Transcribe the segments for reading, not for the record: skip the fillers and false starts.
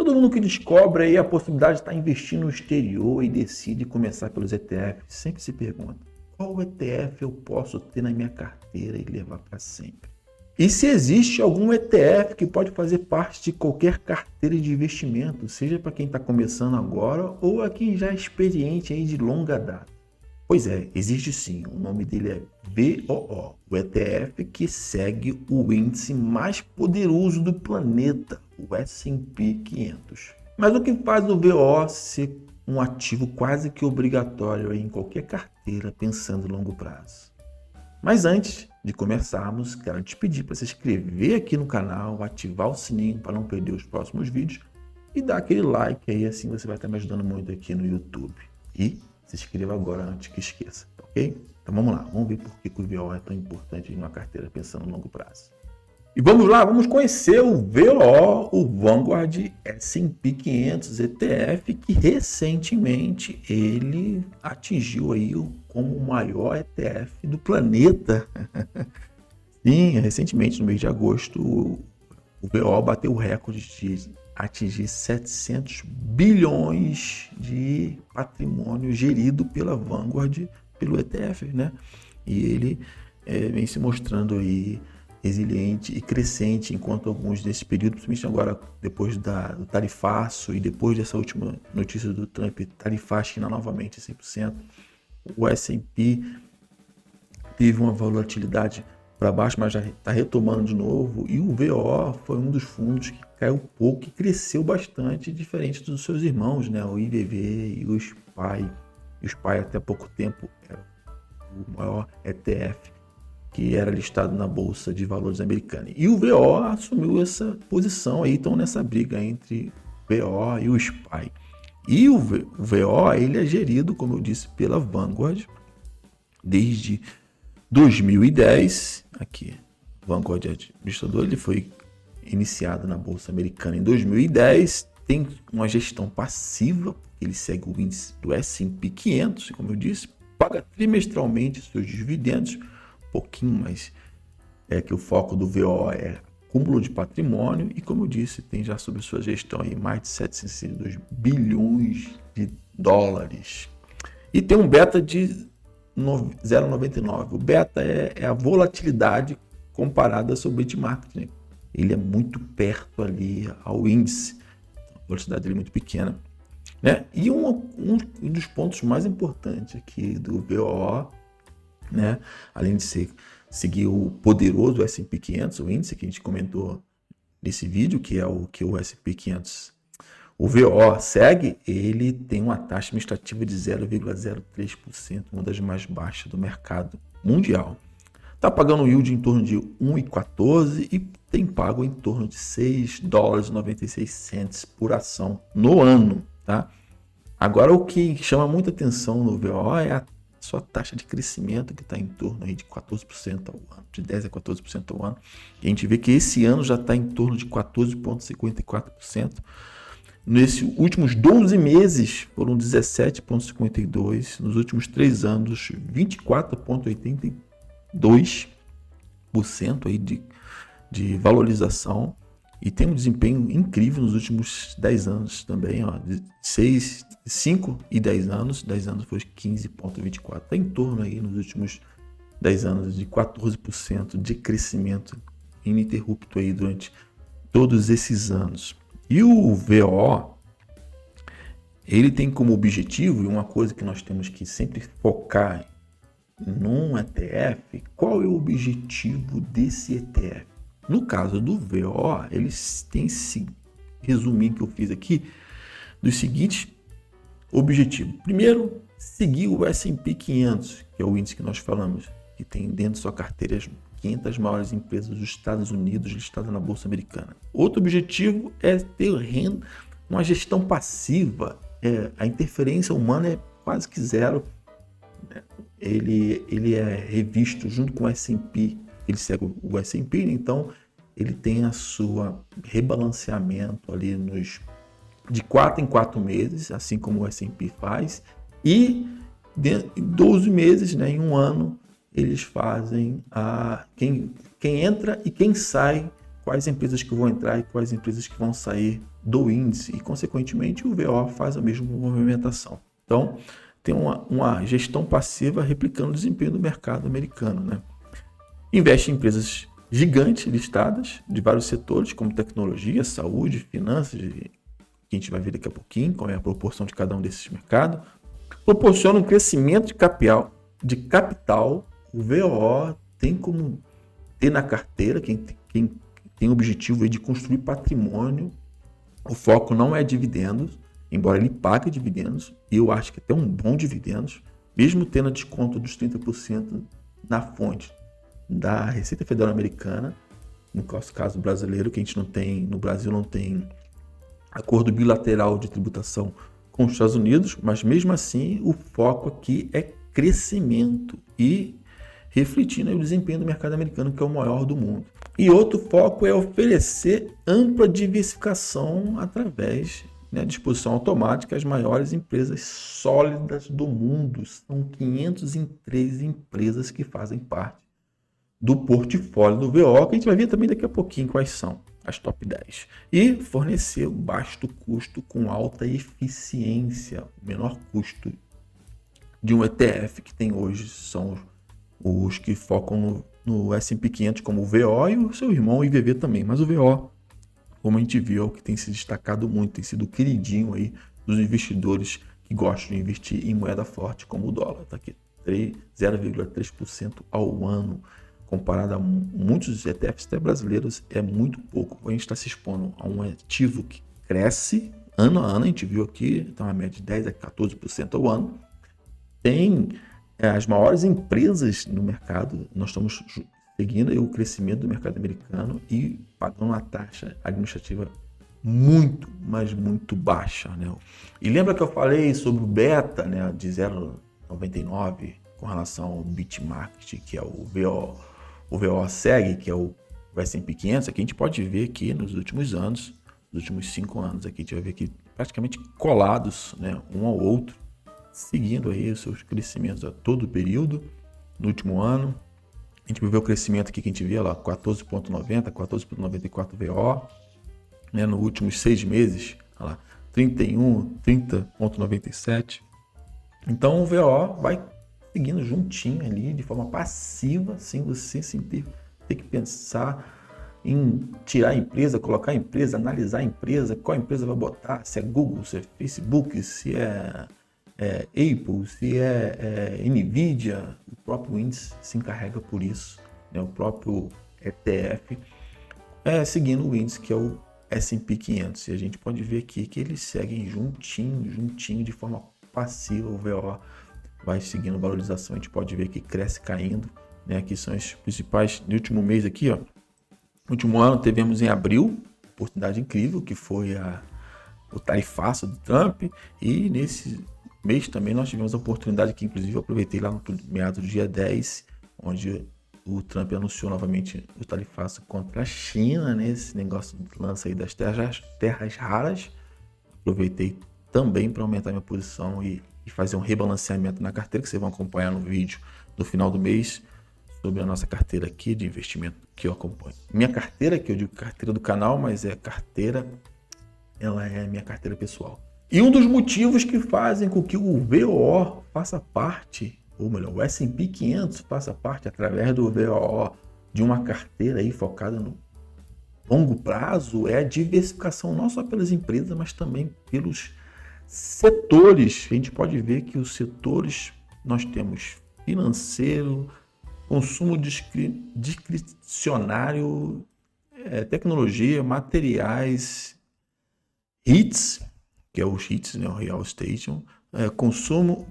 todo mundo que descobre aí a possibilidade de estar investindo no exterior e decide começar pelos ETFs, sempre se pergunta, qual ETF eu posso ter na minha carteira e levar para sempre? E se existe algum ETF que pode fazer parte de qualquer carteira de investimento, seja para quem está começando agora ou a quem já é experiente aí de longa data? Pois é, existe sim. O nome dele é VOO, o ETF que segue o índice mais poderoso do planeta, o S&P 500. Mas o que faz o VOO ser um ativo quase que obrigatório em qualquer carteira pensando em longo prazo? Mas antes de começarmos, quero te pedir para se inscrever aqui no canal, ativar o sininho para não perder os próximos vídeos e dar aquele like aí, assim você vai estar me ajudando muito aqui no YouTube. E se inscreva agora antes que esqueça, ok? Então vamos lá, vamos ver por que o VOO é tão importante em uma carteira pensando no longo prazo. E vamos lá, vamos conhecer o VOO, o Vanguard S&P 500 ETF, que recentemente ele atingiu aí como o maior ETF do planeta. Sim, recentemente, no mês de agosto, o VOO bateu o recorde de atingir 700 bilhões de patrimônio gerido pela Vanguard, pelo ETF, né? E ele vem se mostrando aí resiliente e crescente, enquanto alguns desse período, principalmente agora depois do tarifaço e depois dessa última notícia do Trump tarifar a China novamente 100%, o S&P teve uma volatilidade para baixo, mas já está retomando de novo, e o VOO foi um dos fundos que caiu pouco e cresceu bastante, diferente dos seus irmãos, né? O IVV e o SPY. O SPY até pouco tempo era o maior ETF que era listado na Bolsa de Valores americana. E o VOO assumiu essa posição aí, estão nessa briga entre o VOO e o SPY. E o VOO, ele é gerido, como eu disse, pela Vanguard desde 2010. Aqui, Vanguard administrador, ele foi iniciado na Bolsa Americana em 2010, tem uma gestão passiva, ele segue o índice do S&P 500, como eu disse, paga trimestralmente seus dividendos, um pouquinho mais que o foco do VOO é acúmulo de patrimônio e, como eu disse, tem já sob sua gestão aí mais de 762 bilhões de dólares. E tem um beta de 0,99. O beta é a volatilidade comparada ao seu benchmark, né? Ele é muito perto ali ao índice, a volatilidade dele é muito pequena, né? E um dos pontos mais importantes aqui do VOO, né, além de seguir o poderoso S&P 500, o índice que a gente comentou nesse vídeo, que é o S&P 500, o VOO segue, ele tem uma taxa administrativa de 0,03%, uma das mais baixas do mercado mundial. Está pagando um yield em torno de 1,14 e tem pago em torno de $6,96 por ação no ano, tá? Agora, o que chama muita atenção no VOO é a sua taxa de crescimento, que está em torno aí de 14% ao ano, de 10% a 14% ao ano. E a gente vê que esse ano já está em torno de 14,54%. Nesses últimos 12 meses foram 17,52%. Nos últimos 3 anos, 24,82% aí de valorização. E tem um desempenho incrível nos últimos 10 anos também, ó, de 5 e 10 anos. 10 anos foi 15,24%. Está em torno aí nos últimos 10 anos de 14% de crescimento ininterrupto aí durante todos esses anos. E o VOO, ele tem como objetivo, e uma coisa que nós temos que sempre focar num ETF, qual é o objetivo desse ETF? No caso do VOO, eles têm esse resuminho que eu fiz aqui dos seguintes objetivos. Primeiro, seguir o S&P 500, que é o índice que nós falamos, que tem dentro de sua carteira as 500 maiores empresas dos Estados Unidos listadas na Bolsa Americana. Outro objetivo é ter uma gestão passiva. A interferência humana é quase que zero. Ele é revisto junto com o S&P. Ele segue o S&P, então ele tem a sua rebalanceamento ali de 4 em 4 meses, assim como o S&P faz, e em 12 meses, né, em um ano, eles fazem quem entra e quem sai quais empresas que vão entrar e quais empresas que vão sair do índice e, consequentemente, o VO faz a mesma movimentação. Então, tem uma gestão passiva replicando o desempenho do mercado americano, né? Investe em empresas gigantes listadas de vários setores, como tecnologia, saúde, finanças, que a gente vai ver daqui a pouquinho, qual é a proporção de cada um desses mercados. Proporciona um crescimento de capital. O VO tem como ter na carteira, quem tem o objetivo aí de construir patrimônio, o foco não é dividendos, embora ele pague dividendos, e eu acho que até um bom dividendos, mesmo tendo desconto dos 30% na fonte da Receita Federal Americana, no nosso caso brasileiro, que a gente não tem, no Brasil não tem acordo bilateral de tributação com os Estados Unidos, mas mesmo assim o foco aqui é crescimento e refletindo o desempenho do mercado americano, que é o maior do mundo. E outro foco é oferecer ampla diversificação através da disposição automática às maiores empresas sólidas do mundo. São 503 empresas que fazem parte do portfólio do VO, que a gente vai ver também daqui a pouquinho quais são as top 10. E fornecer baixo custo com alta eficiência. O menor custo de um ETF que tem hoje são os que focam no S&P 500, como o VO e o seu irmão, o IVV também. Mas o VO, como a gente viu, é o que tem se destacado muito, tem sido o queridinho aí dos investidores que gostam de investir em moeda forte, como o dólar. Está aqui, 0,3% ao ano. Comparado a muitos ETFs até brasileiros, é muito pouco. A gente está se expondo a um ativo que cresce ano a ano, a gente viu aqui, está uma média de 10% a 14% ao ano. Tem as maiores empresas no mercado, nós estamos seguindo aí o crescimento do mercado americano e pagando uma taxa administrativa muito, mas muito baixa, né? E lembra que eu falei sobre o beta, né, de 0,99 com relação ao Bitmarket, que é o VO segue, que é o S&P 500, aqui a gente pode ver aqui nos últimos anos, nos últimos 5 anos, aqui a gente vai ver aqui praticamente colados, né, um ao outro, seguindo aí os seus crescimentos a todo o período. No último ano, a gente vai ver o crescimento aqui que a gente vê lá, 14,90, 14,94 VO, né, nos últimos 6 meses, olha lá, 30,97. Então o VO vai seguindo juntinho ali, de forma passiva, sem você ter que pensar em tirar a empresa, colocar a empresa, analisar a empresa, qual empresa vai botar, se é Google, se é Facebook, se é Apple, se é Nvidia. O próprio índice se encarrega por isso, né? O próprio ETF seguindo o índice, que é o S&P 500. E a gente pode ver aqui que eles seguem juntinho, de forma passiva. O VO vai seguindo valorização, a gente pode ver que cresce caindo, né? Aqui são os principais, no último mês aqui, ó, no último ano tivemos em abril, oportunidade incrível, que foi o tarifaço do Trump, e nesse mês também nós tivemos a oportunidade que inclusive eu aproveitei lá no meado do dia 10, onde o Trump anunciou novamente o tarifaço contra a China, né? Esse negócio lança aí das terras raras, aproveitei também para aumentar minha posição e fazer um rebalanceamento na carteira, que vocês vão acompanhar no vídeo no final do mês, sobre a nossa carteira aqui de investimento que eu acompanho. Minha carteira, que eu digo carteira do canal, mas ela é a minha carteira pessoal. E um dos motivos que fazem com que o VO faça parte, ou melhor, o S&P 500 faça parte através do VO de uma carteira aí focada no longo prazo, é a diversificação não só pelas empresas, mas também pelos setores. A gente pode ver que os setores, nós temos financeiro, consumo discricionário, tecnologia, materiais, HITS, que é os HITS, né, o Real Estate, consumo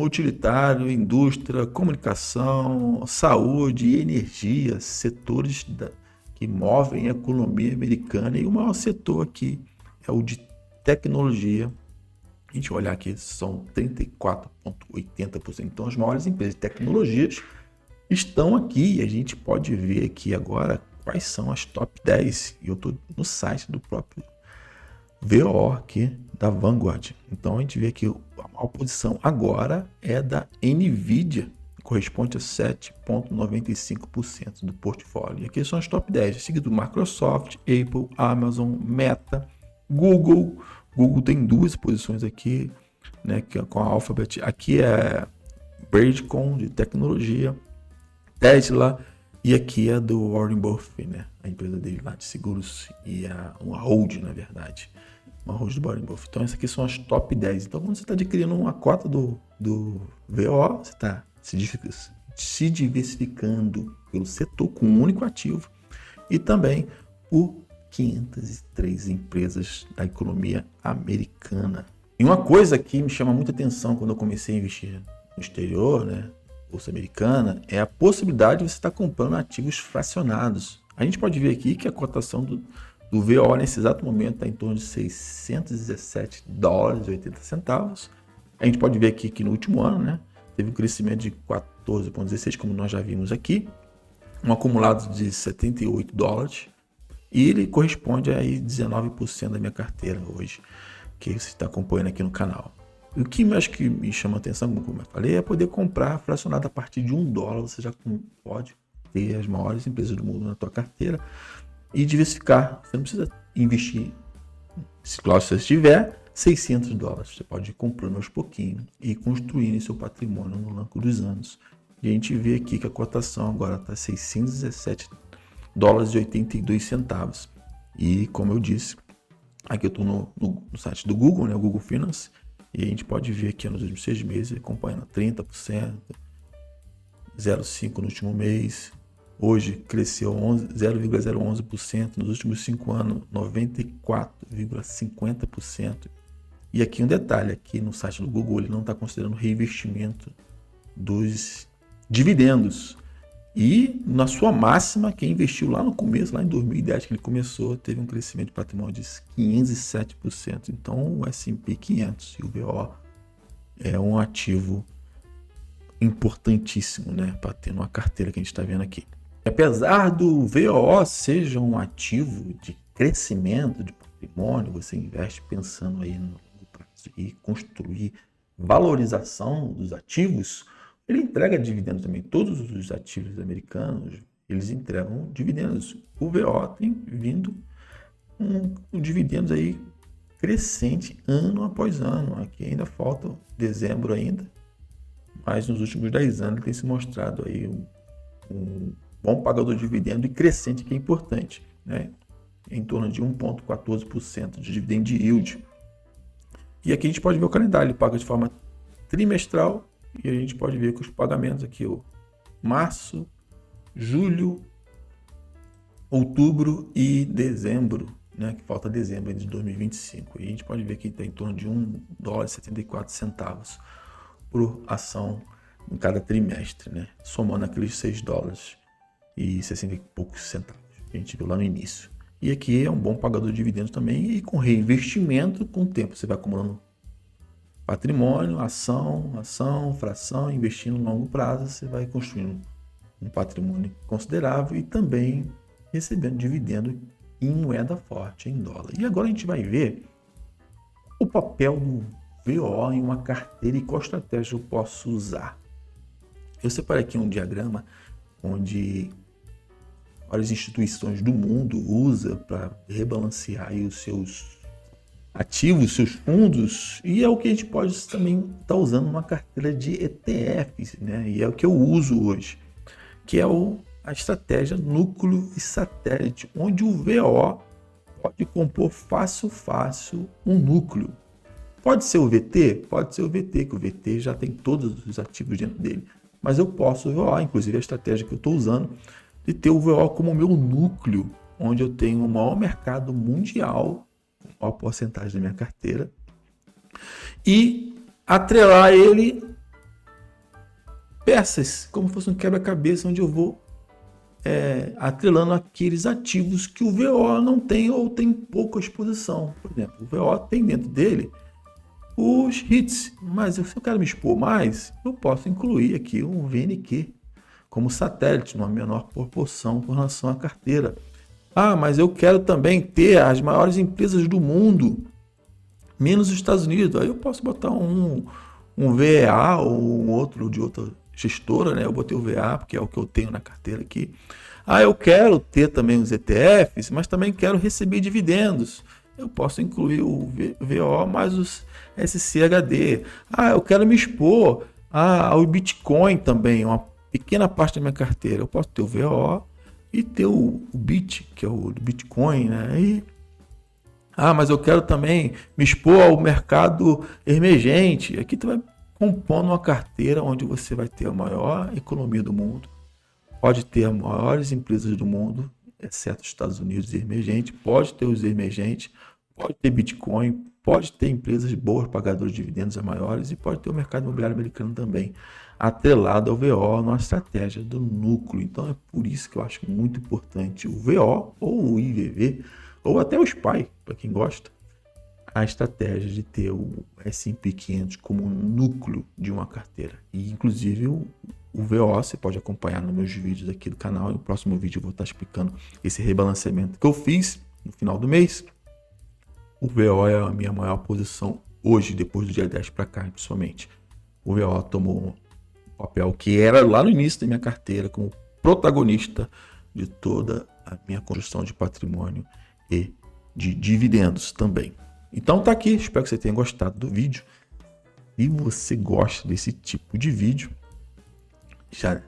utilitário, indústria, comunicação, saúde e energia, setores que movem a economia americana. E o maior setor aqui é o de tecnologia. A gente olhar aqui, são 34,80%. Então, as maiores empresas de tecnologias estão aqui, e a gente pode ver aqui agora quais são as top 10. E eu estou no site do próprio VO aqui, da Vanguard. Então, a gente vê que a maior posição agora é da Nvidia, corresponde a 7,95% do portfólio. E aqui são os top 10, seguido Microsoft, Apple, Amazon, Meta, Google. Google tem 2 posições aqui, né, que é com a Alphabet. Aqui é Broadcom, de tecnologia, Tesla, e aqui é do Warren Buffett, né, a empresa dele lá de seguros, e uma hold, na verdade. Uma hold do Warren Buffett. Então, essas aqui são as top 10. Então, quando você está adquirindo uma cota do VO, você está se diversificando pelo setor com um único ativo e também por 503 empresas da economia americana. E uma coisa que me chama muita atenção quando eu comecei a investir no exterior, né, bolsa americana, é a possibilidade de você estar comprando ativos fracionados. A gente pode ver aqui que a cotação do VO nesse exato momento está em torno de $617,80. A gente pode ver aqui que no último ano, né, teve um crescimento de 14,16, como nós já vimos aqui, um acumulado de $78, e ele corresponde a aí 19% da minha carteira hoje, que você está acompanhando aqui no canal. E o que acho que me chama a atenção, como eu falei, é poder comprar fracionado a partir de $1. Você já pode ter as maiores empresas do mundo na tua carteira e diversificar. Você não precisa investir, se você tiver $600, você pode ir comprando aos pouquinhos e construindo seu patrimônio no longo dos anos. E a gente vê aqui que a cotação agora está $617,82. E como eu disse, aqui eu estou no site do Google, né, o Google Finance, e a gente pode ver aqui nos últimos 6 meses, acompanhando 30%, 0,5% no último mês. Hoje cresceu 0,011%, nos últimos 5 anos 94,50%. E aqui um detalhe, aqui no site do Google ele não está considerando reinvestimento dos dividendos. E na sua máxima, quem investiu lá no começo, lá em 2010 que ele começou, teve um crescimento de patrimônio de 507%. Então o S&P 500 e o VO é um ativo importantíssimo, né, para ter numa carteira que a gente está vendo aqui. Apesar do VO seja um ativo de crescimento de patrimônio, você investe pensando aí no prazo e construir valorização dos ativos, ele entrega dividendos também. Todos os ativos americanos, eles entregam dividendos. O VO tem vindo um dividendos aí crescente ano após ano. Aqui ainda falta dezembro ainda, mas nos últimos 10 anos ele tem se mostrado aí um bom pagador de dividendo e crescente, que é importante, né? Em torno de 1,14% de dividend yield. E aqui a gente pode ver o calendário, ele paga de forma trimestral e a gente pode ver que os pagamentos aqui, março, julho, outubro e dezembro, né? Que falta dezembro de 2025. E a gente pode ver que está em torno de $1,74 por ação em cada trimestre, né? Somando aqueles $6 e 60 e poucos centavos que a gente viu lá no início. E aqui é um bom pagador de dividendos também, e com reinvestimento, com o tempo você vai acumulando patrimônio, ação, fração, investindo no longo prazo, você vai construindo um patrimônio considerável e também recebendo dividendo em moeda forte, em dólar. E agora a gente vai ver o papel do VO em uma carteira e qual estratégia eu posso usar. Eu separei aqui um diagrama onde várias instituições do mundo usam para rebalancear aí os seus ativos, seus fundos, e é o que a gente pode também estar usando numa carteira de ETFs, né? E é o que eu uso hoje, que é a estratégia núcleo e satélite, onde o VO pode compor fácil um núcleo. Pode ser o VT? Pode ser o VT, que o VT já tem todos os ativos dentro dele. Mas eu posso VO, inclusive a estratégia que eu estou usando, de ter o VO como meu núcleo, onde eu tenho o maior mercado mundial, a maior porcentagem da minha carteira, e atrelar ele peças, como se fosse um quebra-cabeça, onde eu vou atrelando aqueles ativos que o VO não tem ou tem pouca exposição. Por exemplo, o VO tem dentro dele os hits, mas se eu quero me expor mais, eu posso incluir aqui um VNQ como satélite, numa menor proporção com relação à carteira. Ah, mas eu quero também ter as maiores empresas do mundo, menos os Estados Unidos. Aí eu posso botar um VEA ou um outro de outra gestora, né? Eu botei o VA, porque é o que eu tenho na carteira aqui. Eu quero ter também os ETFs, mas também quero receber dividendos. Eu posso incluir o VO mais os SCHD. Eu quero me expor ao Bitcoin também, uma pequena parte da minha carteira. Eu posso ter o VO e ter o BIT, que é o Bitcoin, né? Mas eu quero também me expor ao mercado emergente. Aqui tu vai compondo uma carteira onde você vai ter a maior economia do mundo, pode ter as maiores empresas do mundo, exceto os Estados Unidos e emergentes, pode ter os emergentes, pode ter Bitcoin, pode ter empresas boas, pagadoras de dividendos maiores e pode ter o mercado imobiliário americano também, atrelado ao VO na estratégia do núcleo. Então é por isso que eu acho muito importante o VO ou o IVV, ou até o SPY, para quem gosta, a estratégia de ter o S&P 500 como núcleo de uma carteira. E inclusive o VO você pode acompanhar nos meus vídeos aqui do canal. No próximo vídeo eu vou estar explicando esse rebalanceamento que eu fiz no final do mês. O VO é a minha maior posição hoje, depois do dia 10 para cá, principalmente. O VO tomou um papel que era lá no início da minha carteira como protagonista de toda a minha construção de patrimônio e de dividendos também. Então tá aqui, espero que você tenha gostado do vídeo. Se você gosta desse tipo de vídeo, já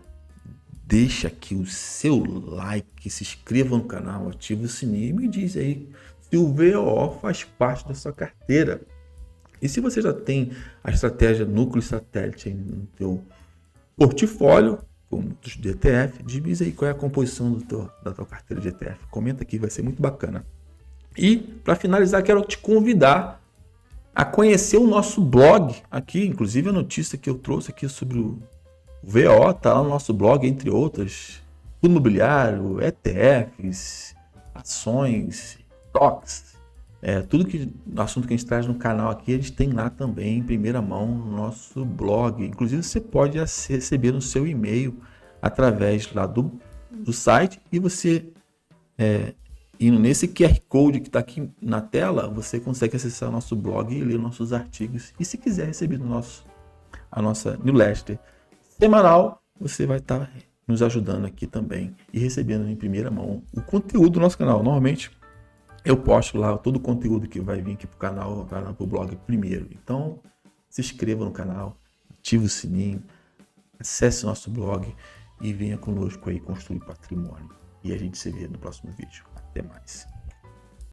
deixa aqui o seu like, se inscreva no canal, ativa o sininho e me diz aí se o VO faz parte da sua carteira. E se você já tem a estratégia núcleo e satélite no teu portfólio, como dos de ETF, diz aí qual é a composição da tua carteira de ETF. Comenta aqui, vai ser muito bacana. E para finalizar, quero te convidar a conhecer o nosso blog aqui, inclusive a notícia que eu trouxe aqui sobre o VO, tá lá no nosso blog, entre outras, fundo imobiliário, ETFs, ações, stocks, tudo que assunto que a gente traz no canal aqui, eles têm lá também em primeira mão no nosso blog. Inclusive você pode receber no seu e-mail através lá do site, e você indo nesse QR Code que está aqui na tela, você consegue acessar o nosso blog e ler nossos artigos. E se quiser receber a nossa newsletter semanal, você vai estar nos ajudando aqui também e recebendo em primeira mão o conteúdo do nosso canal. Normalmente eu posto lá todo o conteúdo que vai vir aqui para o canal, vai lá para o blog primeiro. Então se inscreva no canal, ative o sininho, acesse o nosso blog e venha conosco aí construir patrimônio. E a gente se vê no próximo vídeo. Até mais.